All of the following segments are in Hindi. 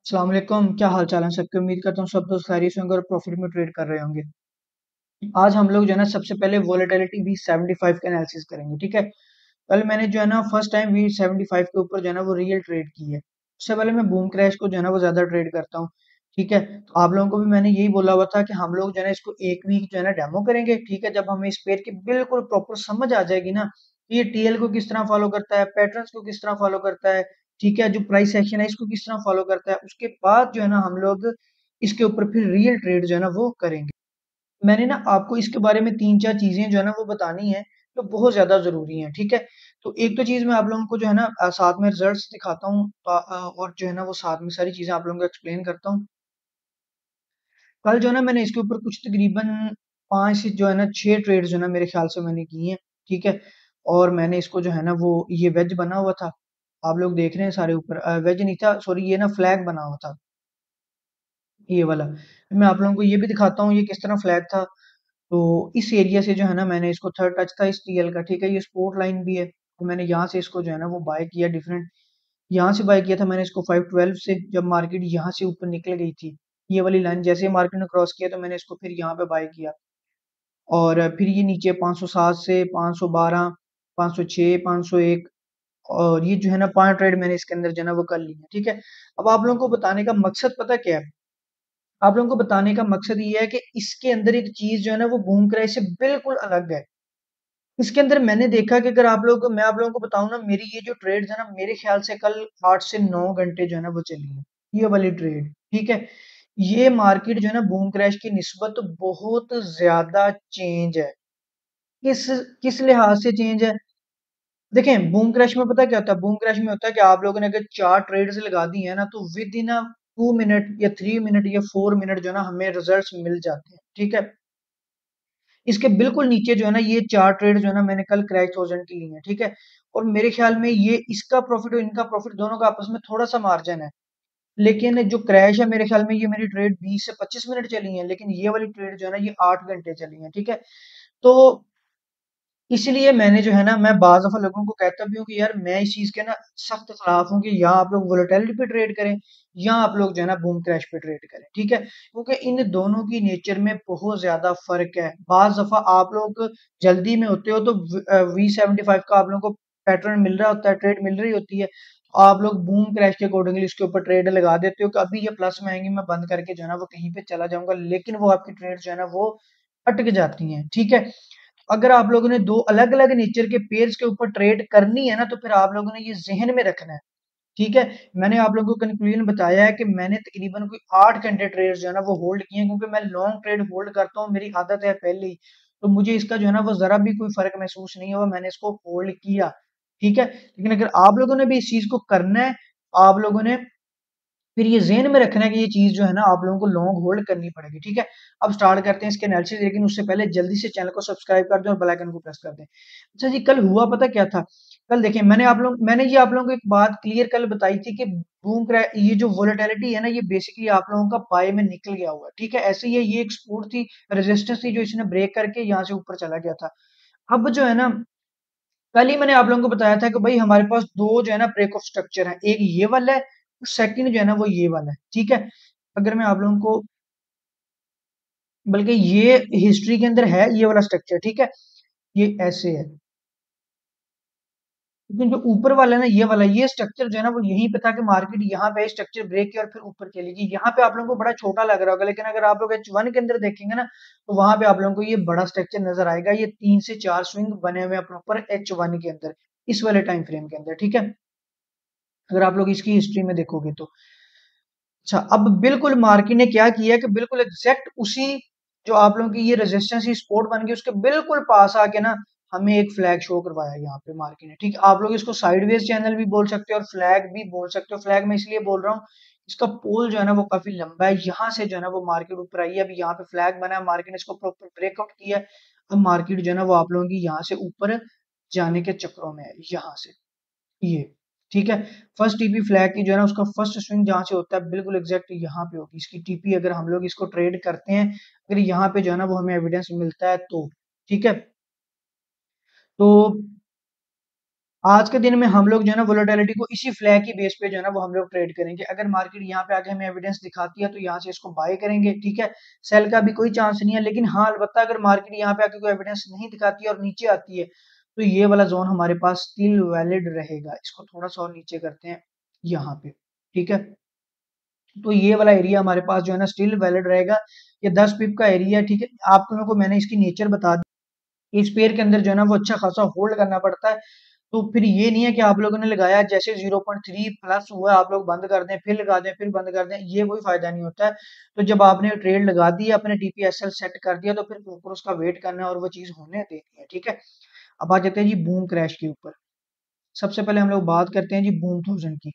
अस्सलाम वालेकुम, क्या हाल चाल है सबके। उम्मीद करता हूँ सब दोस्त खैरियत से होंगे और प्रॉफिट में ट्रेड कर रहे होंगे। आज हम लोग जो है ना सबसे पहले वोलेटिलिटी V75 का एनालिसिस करेंगे, ठीक है। कल मैंने जो है ना फर्स्ट टाइम V75 के ऊपर जो है ना वो रियल ट्रेड की है। उससे पहले मैं बूम क्रैश को जो है ना वो ज्यादा ट्रेड करता हूँ, ठीक है। तो आप लोगों को भी मैंने यही बोला हुआ था कि हम लोग जो है ना इसको एक वीक जो है ना डेमो करेंगे, ठीक है। जब हमें इस पेयर की बिल्कुल प्रॉपर समझ आ जाएगी ना कि ये टीएल को किस तरह फॉलो करता है, पैटर्न्स को किस तरह फॉलो करता है, ठीक है, जो प्राइस एक्शन है इसको किस तरह फॉलो करता है, उसके बाद जो है ना हम लोग इसके ऊपर फिर रियल ट्रेड जो है ना वो करेंगे। मैंने ना आपको इसके बारे में 3-4 चीज़ें जो है ना वो बतानी है, जो बहुत ज़्यादा ज़रूरी हैं, ठीक है? तो एक तो चीज़ मैं आप लोगों को जो है ना साथ में रिज़ल्ट्स दिखाता हूँ और जो है ना वो साथ में सारी चीज़ें आप लोगों को एक्सप्लेन करता हूँ। कल जो है ना मैंने इसके ऊपर कुछ तकरीबन 5 से जो है ना 6 ट्रेड जो है ना मेरे ख़्याल से मैंने की हैं, ठीक है? और मैंने इसको जो है ना वो ये वेज बना हुआ था। आप लोग देख रहे हैं सारे ऊपर वेज नहीं था, सॉरी, ये ना फ्लैग बना हुआ था, ये वाला। मैं आप लोगों को ये भी दिखाता हूँ ये किस तरह फ्लैग था। तो इस एरिया से जो है ना मैंने इसको थर्ड टच था इस टीएल का, ठीक है। ये स्पोर्ट लाइन भी है, तो मैंने यहाँ से इसको जो है ना वो बाय किया डिफरेंट। यहाँ से बाय किया था मैंने इसको 512 से, जब मार्केट यहाँ से ऊपर निकल गई थी। ये वाली लाइन जैसे ही मार्केट ने क्रॉस किया तो मैंने इसको फिर यहाँ पे बाय किया। और फिर ये नीचे 507 से 512, 506, 501, और ये जो है ना 5 ट्रेड मैंने इसके अंदर जो है ना वो कर ली है, ठीक है। अब आप लोगों को बताने का मकसद पता क्या है? आप लोगों को बताने का मकसद ये है कि इसके अंदर एक चीज जो है ना वो बूम क्रैश से बिल्कुल अलग है। इसके अंदर मैंने देखा कि अगर आप लोगों को मैं आप लोगों को बताऊं ना, मेरी ये जो ट्रेड है ना मेरे ख्याल से कल 8 से 9 घंटे जो है ना वो चली है, ये वाली ट्रेड, ठीक है। ये मार्केट जो है ना बूम क्रैश की निस्बत बहुत ज्यादा चेंज है। किस किस लिहाज से चेंज है? देखें, बूम क्रैश में पता क्या होता है? बूम क्रैश में होता है कि आप लोगों ने अगर 4 ट्रेड्स लगा दी है ना तो विद इन 2 मिनट या 3 मिनट या 4 मिनट जो है ना हमें रिजल्ट्स मिल जाते हैं, ठीक है। इसके बिल्कुल नीचे जो है ना ये 4 ट्रेड जो है ना मैंने कल क्रैश 1000 की ली है, ठीक है। और मेरे ख्याल में ये इसका प्रॉफिट और इनका प्रॉफिट दोनों का आपस में थोड़ा सा मार्जिन है। लेकिन जो क्रैश है मेरे ख्याल में ये मेरी ट्रेड 20 से 25 मिनट चली है, लेकिन ये वाली ट्रेड जो है ना ये 8 घंटे चली है, ठीक है। तो इसलिए मैंने जो है ना मैं बाज़ दफ़ा लोगों को कहता भी हूँ कि यार मैं इस चीज़ के ना सख्त खिलाफ हूँ कि या आप लोग वोलेटिलिटी पे ट्रेड करें या आप लोग जो है ना बूम क्रैश पे ट्रेड करें, ठीक है। क्योंकि इन दोनों की नेचर में बहुत ज़्यादा फ़र्क है। बाज़ दफ़ा आप लोग जल्दी में होते हो तो V75 का आप लोगों को पैटर्न मिल रहा होता है, ट्रेड मिल रही होती है। आप लोग बूम क्रैश के अकॉर्डिंगली इसके ऊपर ट्रेड लगा देते हो कि अभी ये प्लस में आएँगी, मैं बंद करके जो है ना वो कहीं पे चला जाऊँगा, लेकिन वो आपकी ट्रेड जो है ना वो अटक जाती हैं, ठीक है। अगर आप लोगों ने 2 अलग-अलग नेचर के पेयर्स के ऊपर ट्रेड करनी है ना, तो फिर आप लोगों ने ये ज़हन में रखना है, ठीक है? मैंने आप लोगों को कंक्लूजन बताया है कि मैंने तकरीबन कोई 8 घंटे ट्रेड्स जो है ना वो होल्ड किए हैं, क्योंकि मैं लॉन्ग ट्रेड होल्ड करता हूँ, मेरी आदत है पहले ही। तो मुझे इसका जो है ना वो ज़रा भी कोई फ़र्क महसूस नहीं हुआ, मैंने इसको होल्ड किया, ठीक है? लेकिन अगर आप लोगों ने भी इस चीज़ को करना है, आप लोगों ने फिर ये ज़हन में रखना है कि ये चीज़ जो है ना आप लोगों को लॉन्ग होल्ड करनी पड़ेगी, ठीक है? अब स्टार्ट करते हैं इसके एनालिसिस, लेकिन उससे पहले जल्दी से चैनल को सब्सक्राइब कर दें और बेल आइकन को प्रेस कर दें। अच्छा जी, कल हुआ पता क्या था? कल देखिए मैंने ये आप लोगों को एक बात क्लियर कल बताई थी कि बूम क्रैश ये जो वोलेटिलिटी है ना ये बेसिकली आप लोगों का बाय में निकल गया हुआ है, ठीक है? ऐसे ही है, ये एक सपोर्ट थी, रेजिस्टेंस थी जो इसने ब्रेक करके यहाँ से ऊपर चला गया था। अब जो है ना कल ही मैंने आप लोगों को बताया था कि भाई हमारे पास 2 जो है ना ब्रेक ऑफ स्ट्रक्चर है। एक ये वाला है, सेकंड जो है ना वो ये वाला है, ठीक है? अगर मैं आप लोगों को बल्कि ये हिस्ट्री के अंदर है ये वाला स्ट्रक्चर, ठीक है? ये ऐसे है। लेकिन जो ऊपर वाला है ना ये वाला, ये स्ट्रक्चर जो है ना वो यहीं पे था कि मार्केट यहाँ पे स्ट्रक्चर ब्रेक किया और फिर ऊपर चलेगी। यहाँ पे आप लोगों को बड़ा छोटा लग रहा होगा, लेकिन अगर आप लोग H1 के अंदर देखेंगे ना तो वहां पे आप लोगों को ये बड़ा स्ट्रक्चर नजर आएगा। ये 3 से 4 स्विंग बने हुए हैं प्रॉपर H1 के अंदर, इस वाले टाइम फ्रेम के अंदर, ठीक है। अगर आप लोग इसकी हिस्ट्री में देखोगे तो अच्छा, अब बिल्कुल मार्केट ने क्या किया कि बिल्कुल एग्जैक्ट उसी जो आप लोगों की ये रेजिस्टेंस ही सपोर्ट बन गई उसके बिल्कुल पास आके ना हमें एक फ्लैग शो करवाया यहाँ पे मार्केट ने, ठीक है। आप लोग इसको साइडवेज चैनल भी बोल सकते हो और फ्लैग भी बोल सकते हो। फ्लैग मैं इसलिए बोल रहा हूँ, इसका पोल जो है ना वो काफी लंबा है, यहाँ से जो है ना वो मार्केट ऊपर आई है। अभी यहाँ पे फ्लैग बना है, मार्केट ने इसको प्रॉपर ब्रेकआउट किया है। अब मार्केट जो है ना वो आप लोगों की यहाँ से ऊपर जाने के चक्रों में है, यहाँ से ये, ठीक है। फर्स्ट टीपी फ्लैग की जो है ना उसका फर्स्ट स्विंग जहां से होता है बिल्कुल एग्जैक्ट यहाँ पे होगी इसकी टीपी। अगर हम लोग इसको ट्रेड करते हैं, अगर यहाँ पे जो है ना वो हमें एविडेंस मिलता है तो, ठीक है। तो आज के दिन में हम लोग जो है ना वोलेटिलिटी को इसी फ्लैग की बेस पे जो है ना वो हम लोग ट्रेड करेंगे। अगर मार्केट यहाँ पे आके हमें एविडेंस दिखाती है तो यहाँ से इसको बाय करेंगे, ठीक है। सेल का भी कोई चांस नहीं है, लेकिन हाँ अलबत्ता अगर मार्केट यहाँ पे आके कोई एविडेंस नहीं दिखाती है और नीचे आती है तो ये वाला जोन हमारे पास स्टिल वैलिड रहेगा। इसको थोड़ा सा और नीचे करते हैं यहाँ पे, ठीक है। तो ये वाला एरिया हमारे पास जो है ना स्टिल वैलिड रहेगा। ये 10 पिप का एरिया है, ठीक है। आप लोगों को मैंने इसकी नेचर बता दी। इस पेयर के अंदर जो है ना वो अच्छा खासा होल्ड करना पड़ता है। तो फिर ये नहीं है कि आप लोगों ने लगाया जैसे 0.3 प्लस हुआ आप लोग बंद कर दें, फिर लगा दें, फिर बंद कर दें, ये कोई फायदा नहीं होता है। तो जब आपने ट्रेड लगा दी, अपने टीपीएसएल सेट कर दिया, तो फिर ऊपर उसका वेट करना है और वो चीज होने देनी है, ठीक है। अब आ जाते हैं जी बूम क्रैश के ऊपर। सबसे पहले हम लोग बात करते हैं जी बूम 1000 की।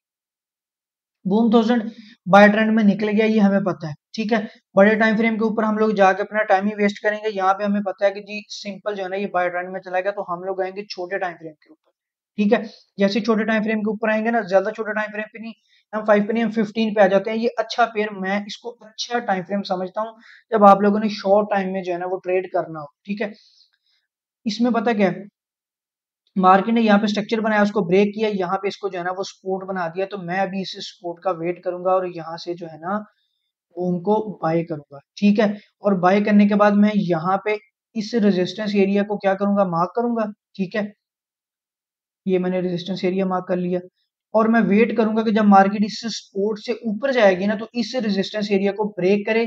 बूम 1000 बाय ट्रेंड में निकल गया, ये हमें पता है, ठीक है। बड़े टाइम फ्रेम के ऊपर हम लोग जाके अपना टाइम ही वेस्ट करेंगे। यहाँ पे हमें पता है कि जी सिंपल जो है ना ये बाय ट्रेंड में चला गया, तो हम लोग आएंगे छोटे टाइम फ्रेम के ऊपर, ठीक है। जैसे छोटे टाइम फ्रेम के ऊपर आएंगे ना, ज्यादा छोटे टाइम फ्रेम पे नहीं, हम 5 पे नहीं, हम 15 पे आ जाते हैं। ये अच्छा पेयर, मैं इसको अच्छा टाइम फ्रेम समझता हूँ जब आप लोगों ने शॉर्ट टाइम में जो है ना वो ट्रेड करना हो, ठीक है। इसमें पता क्या है, मार्केट ने यहाँ पे स्ट्रक्चर बनाया, उसको ब्रेक किया, यहाँ पे इसको जो है ना वो सपोर्ट बना दिया। तो मैं अभी इस सपोर्ट का वेट करूंगा और यहाँ से जो है ना वो उनको बाय करूंगा, ठीक है। और बाय करने के बाद मैं यहाँ पे इस रेजिस्टेंस एरिया को क्या करूंगा, मार्क करूंगा, ठीक है। ये मैंने रेजिस्टेंस एरिया मार्क कर लिया और मैं वेट करूंगा कि जब मार्केट इस सपोर्ट से ऊपर जाएगी ना तो इस रेजिस्टेंस एरिया को ब्रेक करे।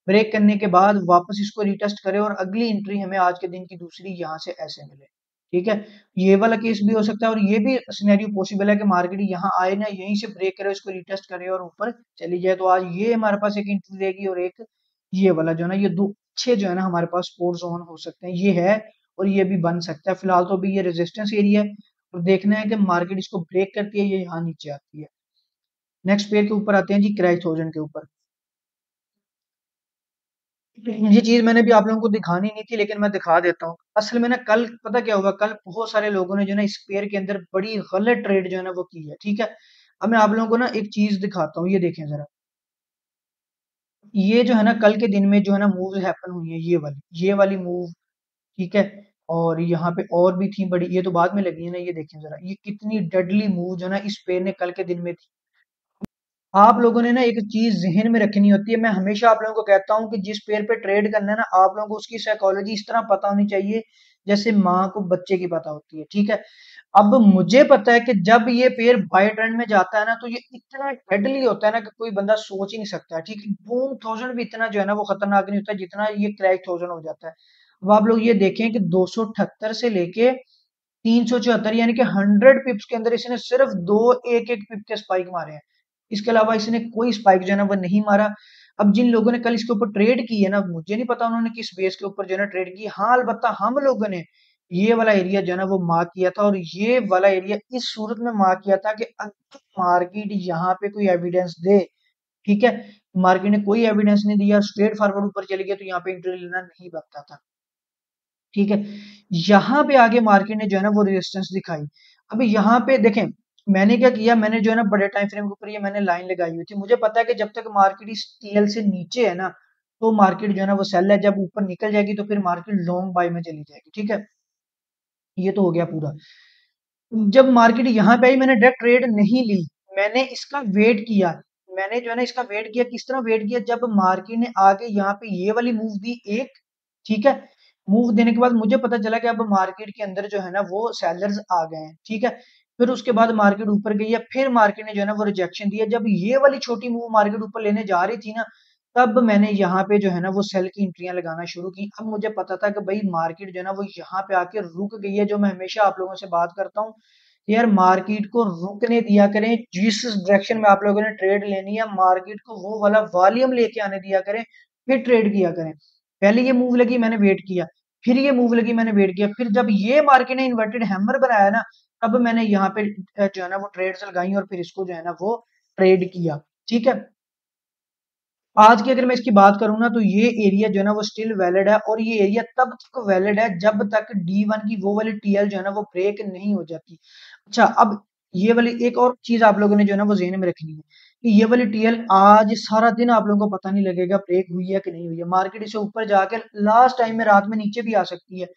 ब्रेक करने के बाद वापस इसको रिटेस्ट करे और अगली एंट्री हमें आज के दिन की दूसरी यहाँ से ऐसे मिले, ठीक है। ये वाला केस भी हो सकता है और ये भी सिनेरियो पॉसिबल है कि मार्केट यहाँ आए ना, यहीं से ब्रेक करे, इसको रिटेस्ट करे और ऊपर चली जाए। तो आज ये हमारे पास एक एंट्री रहेगी और एक ये वाला जो है ना, ये दो अच्छे जो है ना हमारे पास स्पोर्ट जोन हो सकते हैं। ये है और ये भी बन सकता है। फिलहाल तो अभी ये रेजिस्टेंस एरिया है और देखना है कि मार्केट इसको ब्रेक करती है, ये यहाँ नीचे आती है। नेक्स्ट पेयर के ऊपर आते हैं जी क्रैश 1000 के ऊपर। ये चीज मैंने भी आप लोगों को दिखानी नहीं थी लेकिन मैं दिखा देता हूँ। असल में ना कल पता क्या हुआ, कल बहुत सारे लोगों ने जो है ना इस पेयर के अंदर बड़ी गलत ट्रेड जो है ना वो की है, ठीक है। अब मैं आप लोगों को ना एक चीज दिखाता हूँ, ये देखें जरा। ये जो है ना कल के दिन में जो है ना मूव हैपन हुई है, ये वाली मूव, ठीक है। और यहाँ पे और भी थी बड़ी, ये तो बाद में लगी है ना। ये देखें जरा, ये कितनी डेडली मूव जो है ना इस पेयर ने कल के दिन में थी। आप लोगों ने ना एक चीज जहन में रखनी होती है, मैं हमेशा आप लोगों को कहता हूँ कि जिस पेयर पे ट्रेड करना है ना, आप लोगों को उसकी साइकोलॉजी इस तरह पता होनी चाहिए जैसे माँ को बच्चे की पता होती है, ठीक है। अब मुझे पता है कि जब ये पेयर बाय ट्रेंड में जाता है ना तो ये इतना डेडली होता है ना कि कोई बंदा सोच ही नहीं सकता, ठीक है। बूम 1000 भी इतना जो है ना वो खतरनाक नहीं होता जितना ये क्रैश 1000 हो जाता है। अब आप लोग ये देखें कि 278 से लेके 374 यानी कि 100 पिप्स के अंदर इसने सिर्फ दो एक एक पिप के स्पाइक मारे हैं। इसके अलावा इसने कोई स्पाइक जो है ना वो नहीं मारा। अब जिन लोगों ने कल इसके ऊपर ट्रेड की है ना, मुझे नहीं पता उन्होंने किस बेस के ऊपर जो है ना ट्रेड की। हाँ अलबत्ता हम लोगों ने ये वाला एरिया जो है ना वो मार्क किया था और ये वाला एरिया इस सूरत में मार्क किया था कि अगर मार्केट यहाँ पे कोई एविडेंस दे, ठीक है। मार्केट ने कोई एविडेंस नहीं दिया, स्ट्रेट फॉरवर्ड ऊपर चली गया, तो यहाँ पे एंट्री लेना नहीं बनता था, ठीक है। यहाँ पे आगे मार्केट ने जो है ना वो रेजिस्टेंस दिखाई। अभी यहाँ पे देखें, मैंने क्या किया, मैंने जो है ना बड़े टाइम फ्रेम के ऊपर ये मैंने लाइन लगाई हुई थी। मुझे पता है कि जब तक मार्केट इस टीएल से नीचे है ना तो मार्केट जो है ना वो सेल है, जब ऊपर निकल जाएगी तो फिर मार्केट लॉन्ग बाय में चली जाएगी, ठीक है। ये तो हो गया पूरा। जब मार्केट यहाँ पे आई मैंने डायरेक्ट ट्रेड नहीं ली, मैंने इसका वेट किया। मैंने जो है ना इसका वेट किया, किस तरह वेट किया, जब मार्केट ने आके यहाँ पे ये वाली मूव दी एक, ठीक है। मूव देने के बाद मुझे पता चला कि अब मार्केट के अंदर जो है ना वो सेलर्स आ गए हैं, ठीक है। फिर उसके बाद मार्केट ऊपर गई है, फिर मार्केट ने जो है ना वो रिजेक्शन दिया। जब ये वाली छोटी मूव मार्केट ऊपर लेने जा रही थी ना, तब मैंने यहाँ पे जो है ना वो सेल की एंट्रियां लगाना शुरू की। अब मुझे पता था कि भाई मार्केट जो है ना वो यहाँ पे आके रुक गई है। जो मैं हमेशा आप लोगों से बात करता हूँ यार, मार्केट को रुकने दिया करें। जिस डायरेक्शन में आप लोगों ने ट्रेड लेनी है, मार्केट को वो वाला वॉल्यूम लेके आने दिया करें, फिर ट्रेड किया करें। पहले ये मूव लगी मैंने वेट किया, फिर ये मूव लगी मैंने वेट किया, फिर जब ये मार्केट ने इन्वर्टेड हैमर बनाया ना, तब मैंने यहाँ पे जो है ना वो ट्रेड्स लगाई और फिर इसको जो है ना वो ट्रेड किया, ठीक है। आज की अगर मैं इसकी बात करूँ ना तो ये एरिया जो है ना वो स्टिल वैलिड है और ये एरिया तब तक वैलिड है जब तक D1 की वो वाली टीएल जो है ना वो ब्रेक नहीं हो जाती। अच्छा, अब ये वाली एक और चीज आप लोगों ने जो है ना वो ज़हन में रखनी है कि ये वाली टीएल आज सारा दिन आप लोगों को पता नहीं लगेगा ब्रेक हुई है कि नहीं हुई है। मार्केट इससे ऊपर जाकर लास्ट टाइम में रात में नीचे भी आ सकती है।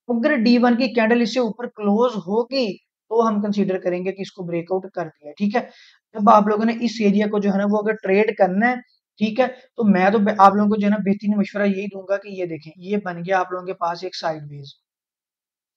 अगर D1 की कैंडल इससे ऊपर क्लोज होगी तो हम कंसीडर करेंगे कि इसको ब्रेकआउट कर दिया, ठीक है। अब आप लोगों ने इस एरिया को जो है ना वो अगर ट्रेड करना है, ठीक है, तो मैं तो आप लोगों को जो है ना बेहतरीन मशवरा यही दूंगा कि ये देखें, ये बन गया आप लोगों के पास एक साइडवेज।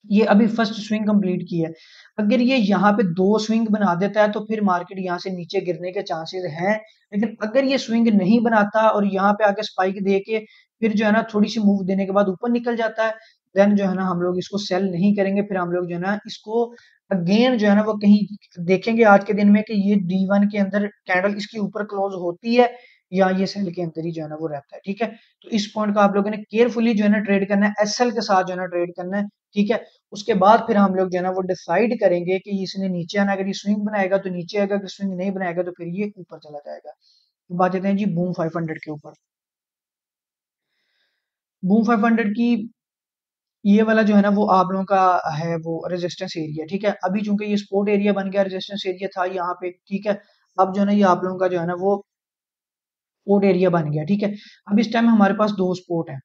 ये अभी फर्स्ट स्विंग कंप्लीट की है। अगर ये यहाँ पे 2 स्विंग बना देता है तो फिर मार्केट यहाँ से नीचे गिरने के चांसेस हैं। लेकिन अगर ये स्विंग नहीं बनाता और यहाँ पे आके स्पाइक दे के फिर जो है ना थोड़ी सी मूव देने के बाद ऊपर निकल जाता है, देन जो है ना हम लोग इसको सेल नहीं करेंगे। फिर हम लोग जो है ना इसको अगेन जो है ना वो कहीं देखेंगे आज के दिन में कि ये D1 के अंदर कैंडल इसके ऊपर क्लोज होती है या ये सेल के अंदर ही जो है ना वो रहता है, ठीक है। तो इस पॉइंट को आप लोगों ने केयरफुली जो है ना ट्रेड करना है, एसएल के साथ जो है ना ट्रेड करना है, ठीक है। उसके बाद फिर हम लोग जो है ना वो डिसाइड करेंगे कि इसने नीचे आना, अगर ये स्विंग बनाएगा तो नीचे आएगा, अगर स्विंग नहीं बनाएगा तो फिर ये ऊपर चला जाएगा। तो बात करते हैं जी बूम 500 के ऊपर। बूम 500 की ये वाला जो है ना वो आप लोगों का है वो रेजिस्टेंस एरिया, ठीक है। अभी चूंकि ये सपोर्ट एरिया बन गया, रेजिस्टेंस एरिया था यहाँ पे, ठीक है। अब जो है ना ये आप लोगों का जो है ना वो सपोर्ट एरिया बन गया, ठीक है। अब इस टाइम हमारे पास 2 सपोर्ट है।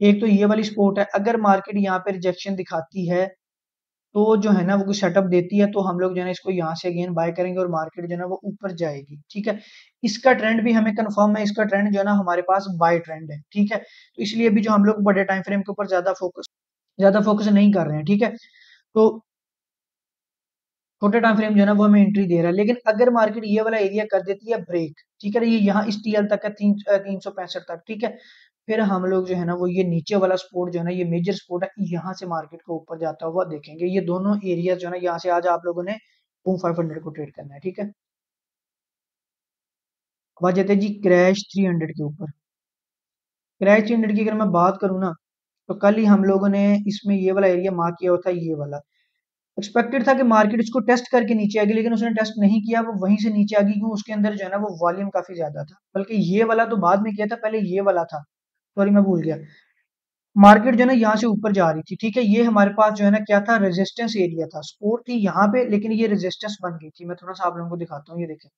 एक तो ये वाली सपोर्ट है, अगर मार्केट यहाँ पे रिजेक्शन दिखाती है तो जो है ना वो सेटअप देती है तो हम लोग जो है ना इसको यहाँ से अगेन बाय करेंगे और मार्केट जो है ना वो ऊपर जाएगी, ठीक है। इसका ट्रेंड भी हमें कंफर्म है, इसका ट्रेंड जो है ना हमारे पास बाय ट्रेंड है, ठीक है। तो इसलिए अभी जो हम लोग बड़े टाइम फ्रेम के ऊपर ज्यादा फोकस नहीं कर रहे हैं, ठीक है। तो छोटे टाइम फ्रेम जो है ना वो हमें एंट्री दे रहा है। लेकिन अगर मार्केट ये वाला एरिया कर देती है ब्रेक, ठीक है, ये यहाँ इस टीएल तक है 365 तक, ठीक है। फिर हम लोग जो है ना वो ये नीचे वाला सपोर्ट जो है ना ये मेजर सपोर्ट है, यहाँ से मार्केट को ऊपर जाता हुआ देखेंगे। ये दोनों एरिया जो है ना यहाँ से आज आप लोगों ने बूम 500 को ट्रेड करना है, ठीक है। अब आ जाते हैं जी क्रैश 300 के ऊपर। क्रैश 300 की अगर मैं बात करूँ ना, तो कल ही हम लोगों ने इसमें ये वाला एरिया मार्क किया हुआ था, ये वाला। एक्सपेक्टेड था कि मार्केट इसको टेस्ट करके नीचे आएगी, लेकिन उसने टेस्ट नहीं किया, वो वहीं से नीचे आ गई, क्यों उसके अंदर जो है ना वो वॉल्यूम काफी ज्यादा था। बल्कि ये वाला तो बाद में किया था, पहले ये वाला था, सॉरी मैं भूल गया। मार्केट जो है ना यहाँ से ऊपर जा रही थी, ठीक है। ये हमारे पास जो है ना क्या था, रेजिस्टेंस एरिया था, सपोर्ट थी यहाँ पे, लेकिन ये रेजिस्टेंस बन गई थी। मैं थोड़ा सा आप लोगों को दिखाता हूँ, ये देखें।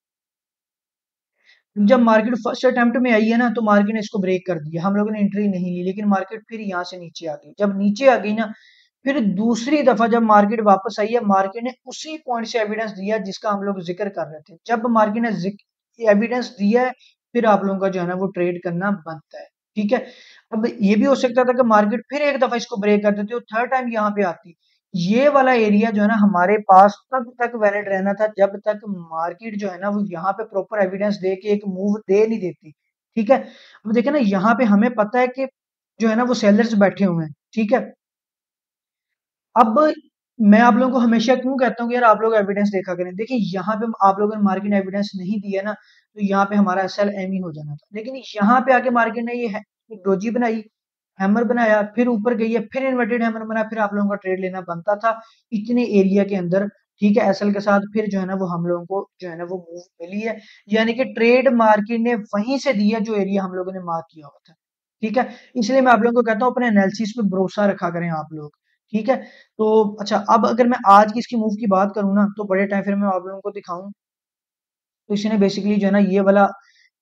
जब मार्केट फर्स्ट अटेम्प्ट में आई है ना तो मार्केट ने इसको ब्रेक कर दिया, हम लोगों ने एंट्री नहीं ली, लेकिन मार्केट फिर यहाँ से नीचे आ गई। जब नीचे आ गई ना, फिर दूसरी दफा जब मार्केट वापस आई है, मार्केट ने उसी पॉइंट से एविडेंस दिया जिसका हम लोग जिक्र कर रहे थे। जब मार्केट ने एविडेंस दिया है, फिर आप लोगों का जो है ना वो ट्रेड करना बनता है, ठीक है। अब ये भी हो सकता था कि मार्केट फिर एक दफा इसको ब्रेक कर देती और थर्ड टाइम यहाँ पे आती। ये वाला एरिया जो है ना हमारे पास तब तक वैलिड रहना था जब तक मार्केट जो है ना वो यहाँ पे प्रॉपर एविडेंस दे के एक मूव दे नहीं देती, ठीक है। अब देखिए ना यहाँ पे हमें पता है कि जो है ना वो सेलर्स बैठे हुए हैं, ठीक है। अब मैं आप लोगों को हमेशा क्यों कहता हूँ कि यार आप लोग एविडेंस देखा करें। देखिए यहाँ पे आप लोगों ने मार्केट एविडेंस नहीं दिया ना, तो यहाँ पे हमारा एसएल एम ही हो जाना था। लेकिन यहाँ पे आके मार्केट ने ये एक डोजी बनाई, हैमर बनाया, फिर ऊपर गई है, फिर इन्वर्टेड हैमर बनाया, फिर आप लोगों का ट्रेड लेना बनता था इतने एरिया के अंदर, ठीक है। एसएल के साथ फिर जो है ना वो हम लोगों को जो है ना वो मूव मिली है, यानी कि ट्रेड मार्केट ने वहीं से दिया जो एरिया हम लोगों ने मार्क किया हुआ था, ठीक है। इसलिए मैं आप लोगों को कहता हूँ अपने एनालिसिस पे भरोसा रखा करें आप लोग, ठीक है। तो अच्छा, अब अगर मैं आज की इसकी मूव की बात करूँ ना, तो बड़े टाइम फ्रेम में आप लोगों को दिखाऊं, तो इसने बेसिकली जो है ना ये वाला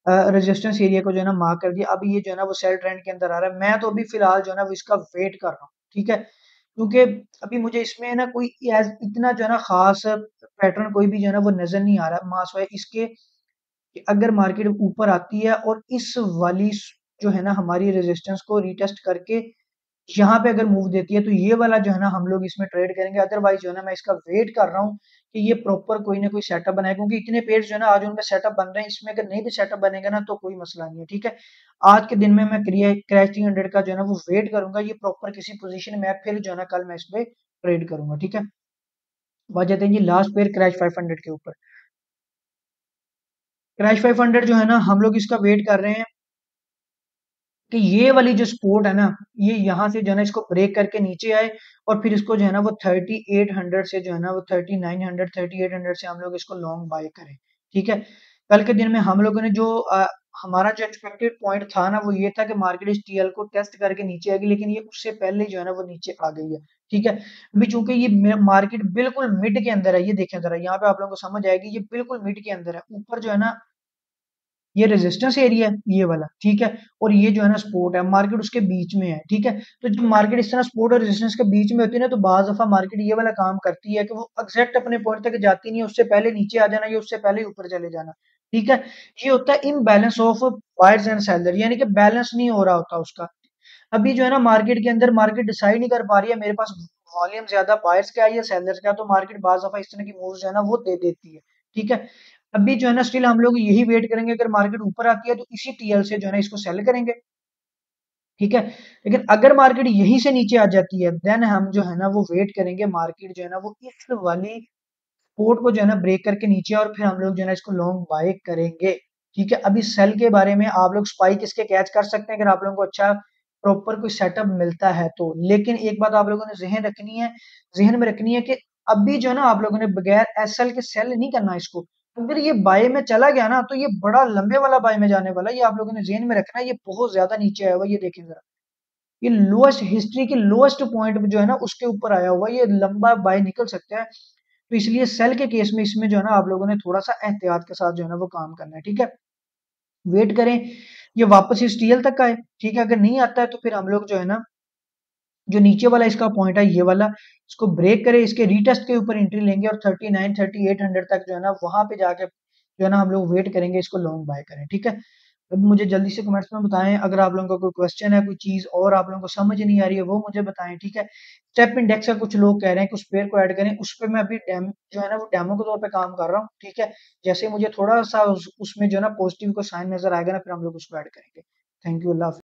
रेजिस्टेंस एरिया को जो है ना मार्क कर दिया। अब ये जो है ना वो सेल ट्रेंड के अंदर आ रहा है। मैं तो अभी फिलहाल जो है ना वो इसका वेट कर रहा हूँ, ठीक है। क्योंकि अभी मुझे इसमें ना कोई इतना जो है ना खास पैटर्न कोई भी जो है ना वो नजर नहीं आ रहा, मास है इसके कि अगर मार्केट ऊपर आती है और इस वाली जो है ना हमारी रेजिस्टेंस को रीटेस्ट करके यहाँ पे अगर मूव देती है, तो ये वाला जो है ना हम लोग इसमें ट्रेड करेंगे। अदरवाइज जो है ना मैं इसका वेट कर रहा हूँ कि ये प्रॉपर कोई ना कोई सेटअप बनाए, क्योंकि इतने पेज जो है ना आज उनमें सेटअप बन रहे हैं, इसमें अगर नहीं भी सेटअप बनेगा ना तो कोई मसला नहीं है, ठीक है। आज के दिन में मैं क्रैश 300 का जो है ना वो वेट करूंगा, ये प्रॉपर किसी पोजीशन में फिर जो है ना कल मैं इस पे ट्रेड करूंगा, ठीक है। बात जाते हैं जी लास्ट पेयर क्रैश 500 के ऊपर। क्रैश 500 जो है ना हम लोग इसका वेट कर रहे हैं कि ये वाली जो सपोर्ट है ना, ये यहाँ से जो है ना इसको ब्रेक करके नीचे आए और फिर इसको जो है ना वो 3800 से जो है ना वो 3900 3800 से हम लोग इसको लॉन्ग बाय करें, ठीक है। कल के दिन में हम लोगों ने जो हमारा जो एक्सपेक्टेड पॉइंट था ना वो ये था कि मार्केट इस टीएल को टेस्ट करके नीचे आएगी, लेकिन ये उससे पहले जो है ना वो नीचे आ गई है, ठीक है। अभी चूंकि ये मार्केट बिल्कुल मिड के अंदर है, ये देखें जरा यहाँ पे आप लोगों को समझ आएगी, ये बिल्कुल मिड के अंदर है। ऊपर जो है ना ये रेजिस्टेंस एरिया है ये वाला, ठीक है, और ये जो है ना सपोर्ट है, मार्केट उसके बीच में है, ठीक है। तो जब मार्केट इस तरह सपोर्ट और रेजिस्टेंस के बीच में होती है ना, तो बाज दफा मार्केट ये वाला काम करती है कि वो एग्जैक्ट अपने पॉइंट तक जाती नहीं है, उससे पहले नीचे आ जाना या उससे पहले ऊपर चले जाना, ठीक है। ये होता है imbalance of buyers and seller, यानी कि बैलेंस नहीं हो रहा होता उसका। अभी जो है ना मार्केट के अंदर मार्केट डिसाइड नहीं कर पा रही है मेरे पास वॉल्यूम ज्यादा बायर्स का है या सेलर्स का, तो मार्केट बाज दफा इस तरह की मूव्स जो है ना वो दे देती है, ठीक है। अभी जो है ना स्टिल हम लोग यही वेट करेंगे, अगर मार्केट ऊपर आती है तो इसी टीएल से जो है ना इसको सेल करेंगे, ठीक है। लेकिन अगर मार्केट यहीं से नीचे आ जाती है देन हम जो है ना वो वेट करेंगे, मार्केट जो है ना वो इस वाली सपोर्ट को जो है ना ब्रेक करके नीचे, और फिर हम लोग जो है ना इसको लॉन्ग बाय करेंगे, ठीक है। अभी सेल के बारे में आप लोग स्पाइक इसके कैच कर सकते हैं अगर आप लोगों को अच्छा प्रॉपर कोई सेटअप मिलता है तो, लेकिन एक बात आप लोगों ने जहन में रखनी है कि अभी जो है ना आप लोगों ने बगैर एसएल के सेल नहीं करना इसको। अगर ये बाय में चला गया ना तो ये बड़ा लंबे वाला बाय में जाने वाला है, ये आप लोगों ने जहन में रखना है। ये बहुत ज्यादा नीचे आया हुआ है, ये देखें जरा, ये लोएस्ट हिस्ट्री के लोएस्ट पॉइंट जो है ना उसके ऊपर आया हुआ है, ये लंबा बाय निकल सकता है। तो इसलिए सेल के केस में इसमें जो है ना आप लोगों ने थोड़ा सा एहतियात के साथ जो है ना वो काम करना है, ठीक है। वेट करें ये वापस इस टीएल तक आए, ठीक है। अगर नहीं आता है तो फिर हम लोग जो है ना जो नीचे वाला इसका पॉइंट है ये वाला, इसको ब्रेक करें, इसके रीटेस्ट के ऊपर एंट्री लेंगे और 39 3800 तक जो है ना वहां पे जाके जो है ना हम लोग वेट करेंगे, इसको लॉन्ग बाय करें, ठीक है। अब मुझे जल्दी से कमेंट्स में बताएं अगर आप लोगों का कोई क्वेश्चन है, कोई चीज और आप लोगों को समझ नहीं आ रही है वो मुझे बताएं, ठीक है। स्टेप इंडेक्स का कुछ लोग कह रहे हैं कि उस पेयर को ऐड करें, उस पर मैं अभी डेमो जो है ना वो डेमो के तौर पे काम कर रहा हूँ, ठीक है। जैसे मुझे थोड़ा सा उसमें जो है ना पॉजिटिव को साइन नजर आएगा ना फिर हम लोग उसको ऐड करेंगे। Thank you, Allah Hafiz.